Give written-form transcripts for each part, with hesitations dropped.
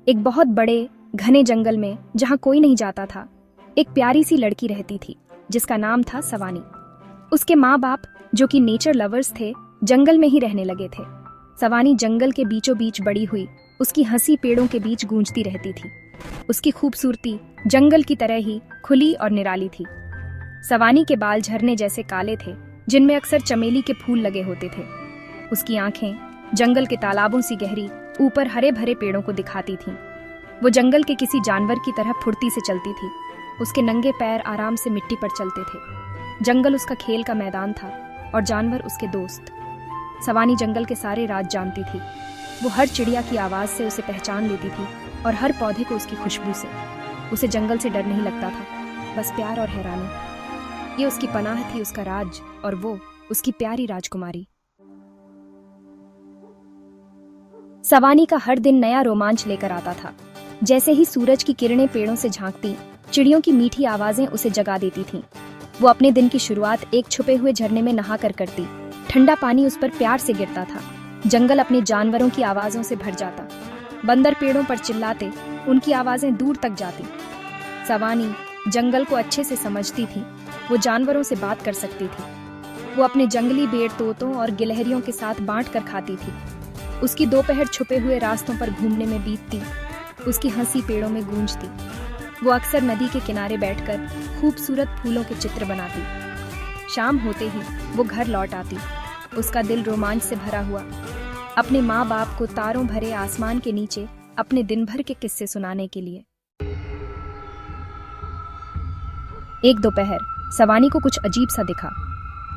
एक बहुत बड़े घने जंगल में, जहां कोई नहीं जाता था, एक प्यारी सी लड़की रहती थी जिसका नाम था सवानी। उसके माँ बाप, जो कि नेचर लवर्स थे, जंगल में ही रहने लगे थे। सवानी जंगल के बीचों बीच बड़ी हुई, उसकी हंसी पेड़ों के बीच गूंजती रहती थी। उसकी खूबसूरती जंगल की तरह ही खुली और निराली थी। सवानी के बाल झरने जैसे काले थे, जिनमें अक्सर चमेली के फूल लगे होते थे। उसकी आंखें जंगल के तालाबों सी गहरी ऊपर हरे भरे पेड़ों को दिखाती थीं। वो जंगल के किसी जानवर की तरह फुर्ती से चलती थी। उसके नंगे पैर आराम से मिट्टी पर चलते थे। जंगल उसका खेल का मैदान था और जानवर उसके दोस्त। सवानी जंगल के सारे राज जानती थी। वो हर चिड़िया की आवाज़ से उसे पहचान लेती थी और हर पौधे को उसकी खुशबू से। उसे जंगल से डर नहीं लगता था, बस प्यार और हैरानी। ये उसकी पनाह थी, उसका राज, और वो उसकी प्यारी राजकुमारी। सवानी का हर दिन नया रोमांच लेकर आता था। जैसे ही सूरज की किरणें पेड़ों से झांकती, चिड़ियों की मीठी आवाजें उसे जगा देती थीं। वो अपने दिन की शुरुआत एक छुपे हुए झरने में नहा कर करती। ठंडा पानी उस पर प्यार से गिरता था। जंगल अपने जानवरों की आवाजों से भर जाता। बंदर पेड़ों पर चिल्लाते, उनकी आवाजें दूर तक जाती। सवानी जंगल को अच्छे से समझती थी। वो जानवरों से बात कर सकती थी। वो अपने जंगली बेर तोतों और गिलहरियों के साथ बांट कर खाती थी। उसकी दोपहर छुपे हुए रास्तों पर घूमने में बीतती। उसकी हंसी पेड़ों में गूंजती। वो अक्सर नदी के किनारे बैठकर खूबसूरत फूलों के चित्र बनाती। शाम होते ही वो घर लौट आती, उसका दिल रोमांच से भरा हुआ, अपने माँ बाप को तारों भरे आसमान के नीचे अपने दिन भर के किस्से सुनाने के लिए। एक दोपहर सवानी को कुछ अजीब सा दिखा।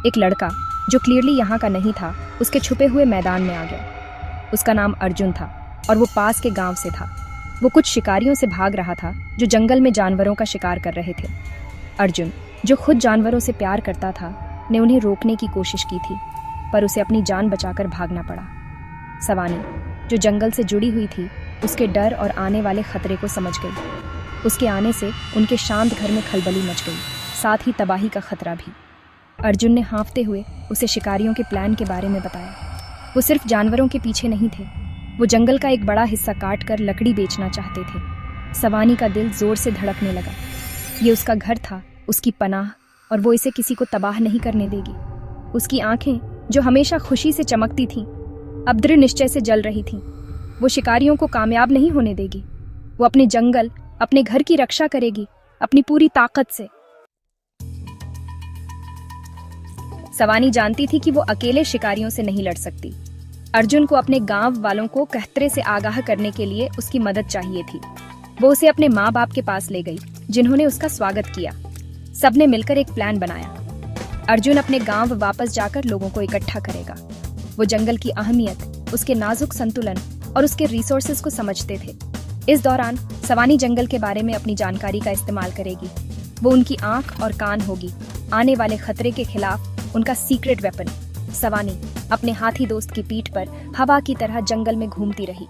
एक लड़का, जो क्लियरली यहाँ का नहीं था, उसके छुपे हुए मैदान में आ गया। उसका नाम अर्जुन था और वो पास के गांव से था। वो कुछ शिकारियों से भाग रहा था जो जंगल में जानवरों का शिकार कर रहे थे। अर्जुन, जो खुद जानवरों से प्यार करता था, ने उन्हें रोकने की कोशिश की थी, पर उसे अपनी जान बचाकर भागना पड़ा। सवानी, जो जंगल से जुड़ी हुई थी, उसके डर और आने वाले खतरे को समझ गई। उसके आने से उनके शांत घर में खलबली मच गई, साथ ही तबाही का खतरा भी। अर्जुन ने हाँफते हुए उसे शिकारियों के प्लान के बारे में बताया। वो सिर्फ जानवरों के पीछे नहीं थे, वो जंगल का एक बड़ा हिस्सा काट कर लकड़ी बेचना चाहते थे। सवानी का दिल जोर से धड़कने लगा। ये उसका घर था, उसकी पनाह, और वो इसे किसी को तबाह नहीं करने देगी। उसकी आंखें, जो हमेशा खुशी से चमकती थीं, अब दृढ़ निश्चय से जल रही थीं। वो शिकारियों को कामयाब नहीं होने देगी। वो अपने जंगल, अपने घर की रक्षा करेगी, अपनी पूरी ताकत से। सवानी जानती थी कि वो अकेले शिकारियों से नहीं लड़ सकती। अर्जुन को अपने गांव वालों को खतरे से आगाह करने के लिए उसकी मदद चाहिए थी। वो उसे अपने माँ बाप के पास ले गई, जिन्होंने उसका स्वागत किया। सबने मिलकर एक प्लान बनाया। अर्जुन अपने गांव वापस जाकर लोगों को इकट्ठा करेगा। वो जंगल की अहमियत, उसके नाजुक संतुलन और उसके रिसोर्सेज को समझते थे। इस दौरान सवानी जंगल के बारे में अपनी जानकारी का इस्तेमाल करेगी। वो उनकी आंख और कान होगी, आने वाले खतरे के खिलाफ उनका सीक्रेट वेपन। सवानी अपने हाथी दोस्त की पीठ पर हवा की तरह जंगल में घूमती रही।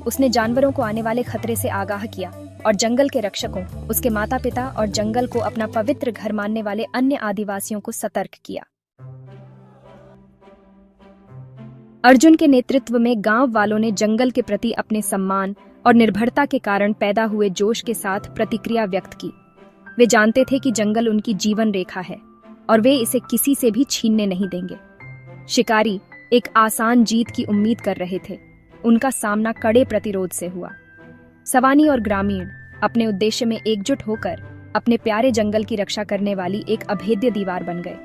उसने जानवरों को आने वाले खतरे से आगाह किया और जंगल के रक्षकों, उसके माता पिता और जंगल को अपना पवित्र घर मानने वाले अन्य आदिवासियों को सतर्क किया। अर्जुन के नेतृत्व में गांव वालों ने जंगल के प्रति अपने सम्मान और निर्भरता के कारण पैदा हुए जोश के साथ प्रतिक्रिया व्यक्त की। वे जानते थे कि जंगल उनकी जीवन रेखा है और वे इसे किसी से भी छीनने नहीं देंगे। शिकारी एक आसान जीत की उम्मीद कर रहे थे। उनका सामना कड़े प्रतिरोध से हुआ। सवानी और ग्रामीण अपने उद्देश्य में एकजुट होकर अपने प्यारे जंगल की रक्षा करने वाली एक अभेद्य दीवार बन गए।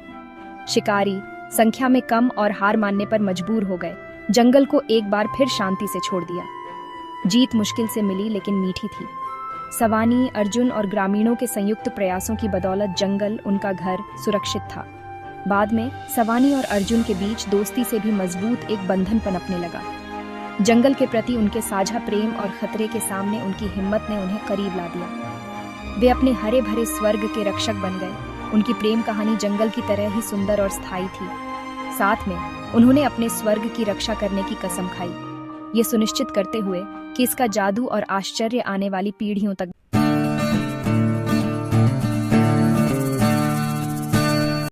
शिकारी संख्या में कम और हार मानने पर मजबूर हो गए। जंगल को एक बार फिर शांति से छोड़ दिया। जीत मुश्किल से मिली, लेकिन मीठी थी। सवानी, अर्जुन और ग्रामीणों के संयुक्त प्रयासों की बदौलत जंगल, उनका घर, सुरक्षित था। बाद में सवानी और अर्जुन के बीच दोस्ती से भी मजबूत एक बंधन पनपने लगा। जंगल के प्रति उनके साझा प्रेम और खतरे के सामने उनकी हिम्मत ने उन्हें करीब ला दिया। वे अपने हरे भरे स्वर्ग के रक्षक बन गए। उनकी प्रेम कहानी जंगल की तरह ही सुंदर और स्थायी थी। साथ में उन्होंने अपने स्वर्ग की रक्षा करने की कसम खाई, ये सुनिश्चित करते हुए कि इसका जादू और आश्चर्य आने वाली पीढ़ियों तक